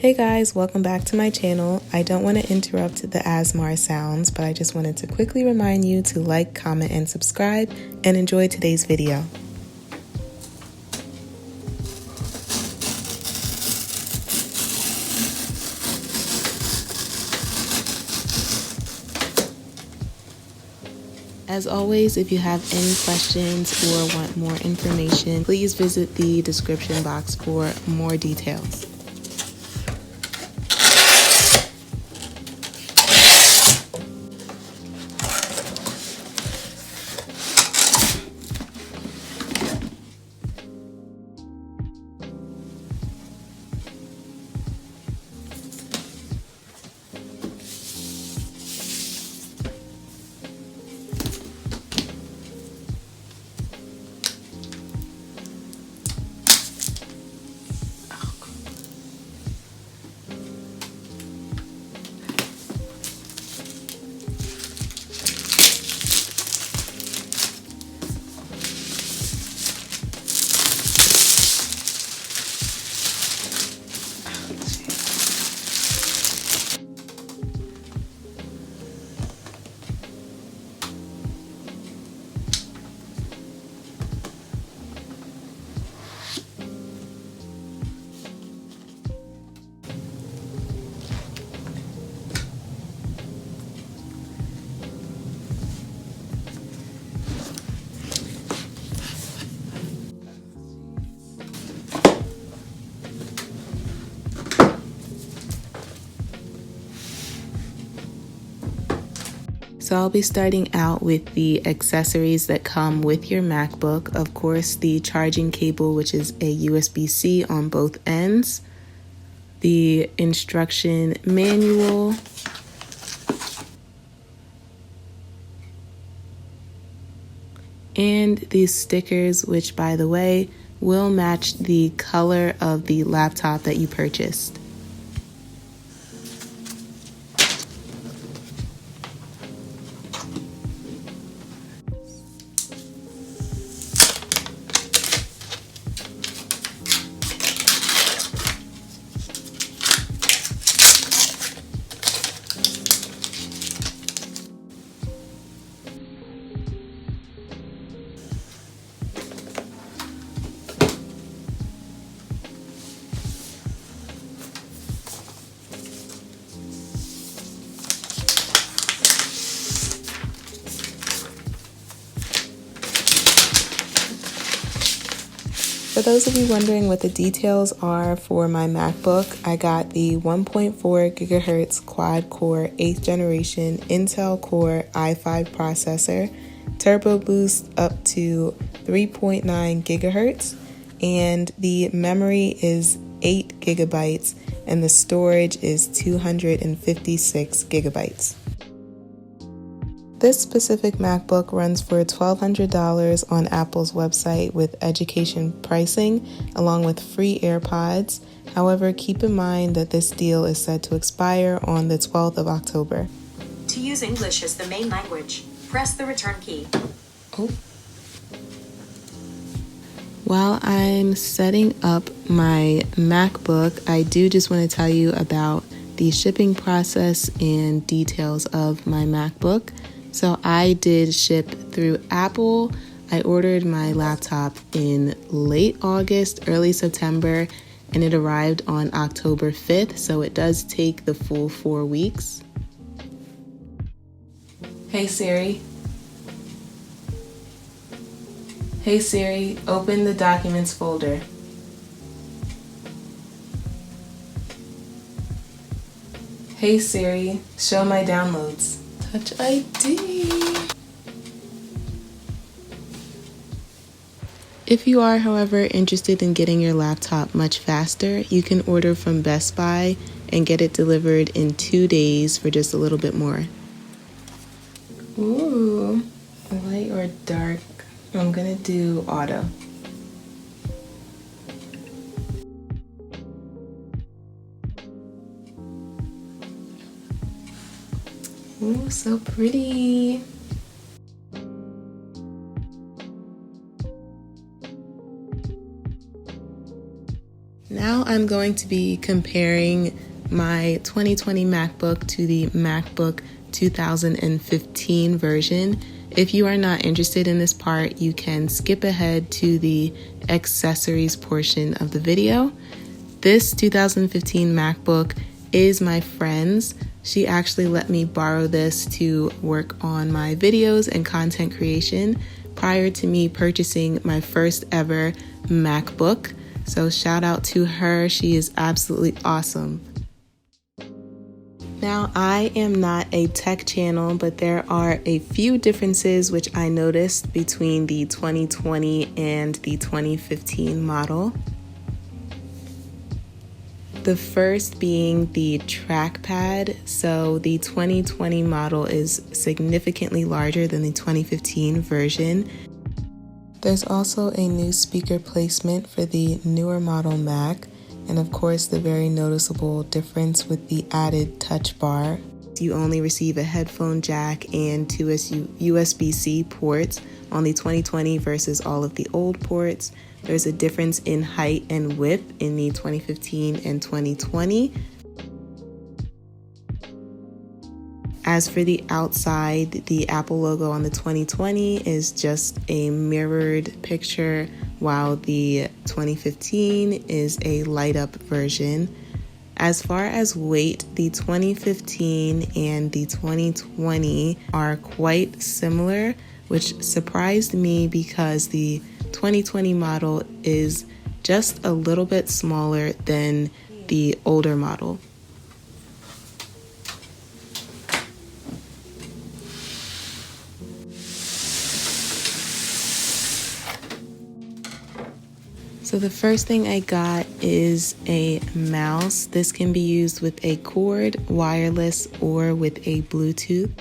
Hey guys, welcome back to my channel. I don't want to interrupt the ASMR sounds, but I just wanted to quickly remind you to like, comment, and subscribe, and enjoy today's video. As always, if you have any questions or want more information, please visit the description box for more details. So I'll be starting out with the accessories that come with your MacBook. Of course, the charging cable, which is a USB-C on both ends, the instruction manual, and these stickers, which, by the way, will match the color of the laptop that you purchased. For those of you wondering what the details are for my MacBook, I got the 1.4 gigahertz quad-core 8th generation Intel Core i5 processor, turbo boost up to 3.9 gigahertz, and the memory is 8 gigabytes, and the storage is 256 gigabytes. This specific MacBook runs for $1,200 on Apple's website with education pricing, along with free AirPods. However, keep in mind that this deal is set to expire on the 12th of October. To use English as the main language, press the return key. Oh. While I'm setting up my MacBook, I do just want to tell you about the shipping process and details of my MacBook. So I did ship through Apple. I ordered my laptop in late August, early September, and it arrived on October 5th, so it does take the full 4 weeks. Hey Siri. Hey Siri, open the Documents folder. Hey Siri, show my downloads. Touch ID. If you are, however, interested in getting your laptop much faster, you can order from Best Buy and get it delivered in 2 days for just a little bit more. Ooh, light or dark? I'm gonna do auto. Ooh, so pretty. Now I'm going to be comparing my 2020 MacBook to the MacBook 2015 version. If you are not interested in this part, you can skip ahead to the accessories portion of the video. This 2015 MacBook is my friend's. She actually let me borrow this to work on my videos and content creation prior to me purchasing my first ever MacBook. So shout out to her. She is absolutely awesome. Now, I am not a tech channel, but there are a few differences which I noticed between the 2020 and the 2015 model. The first being the trackpad. So the 2020 model is significantly larger than the 2015 version. There's also a new speaker placement for the newer model Mac, and of course the very noticeable difference with the added touch bar. You only receive a headphone jack and two USB-C ports on the 2020 versus all of the old ports. There's a difference in height and width in the 2015 and 2020. As for the outside, the Apple logo on the 2020 is just a mirrored picture, while the 2015 is a light up version. As far as weight, the 2015 and the 2020 are quite similar, which surprised me because the 2020 model is just a little bit smaller than the older model. So the first thing I got is a mouse. This can be used with a cord, wireless, or with a Bluetooth.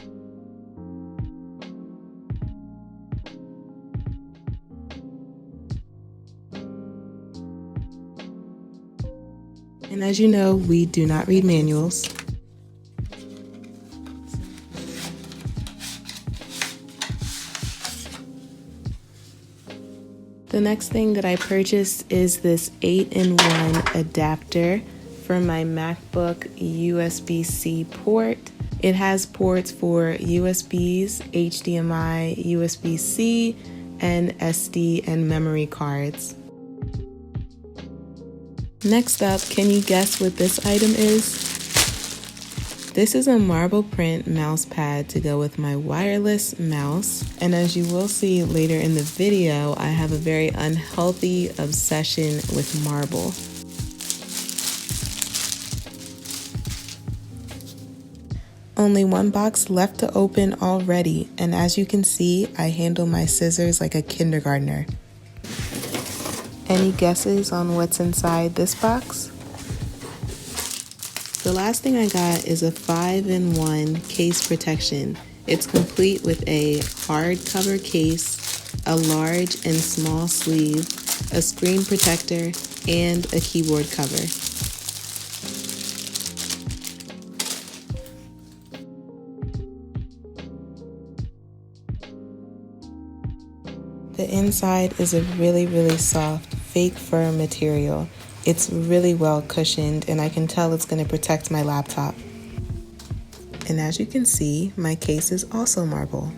And as you know, we do not read manuals. The next thing that I purchased is this 8-in-1 adapter for my MacBook USB-C port. It has ports for USBs, HDMI, USB-C, and SD and memory cards. Next up, can you guess what this item is? This is a marble print mouse pad to go with my wireless mouse. And as you will see later in the video, I have a very unhealthy obsession with marble. Only one box left to open already, and as you can see, I handle my scissors like a kindergartner. Any guesses on what's inside this box? The last thing I got is a 5-in-1 case protection. It's complete with a hardcover case, a large and small sleeve, a screen protector, and a keyboard cover. The inside is a really soft fake fur material. It's really well cushioned, and I can tell it's going to protect my laptop. And as you can see, my case is also marble.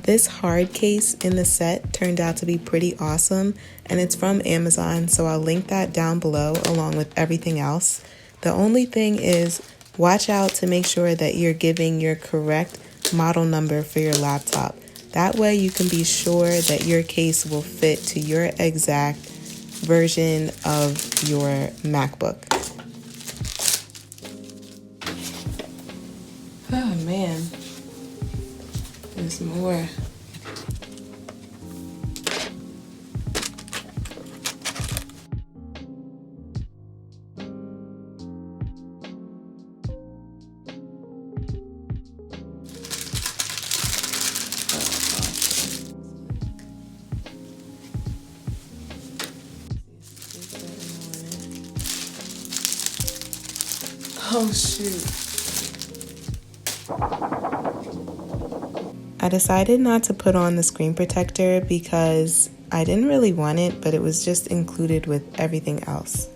This hard case in the set turned out to be pretty awesome, and it's from Amazon, so I'll link that down below along with everything else. The only thing is, watch out to make sure that you're giving your correct model number for your laptop. That way you can be sure that your case will fit to your exact version of your MacBook. Oh man, there's more. Oh shoot. I decided not to put on the screen protector because I didn't really want it, but it was just included with everything else.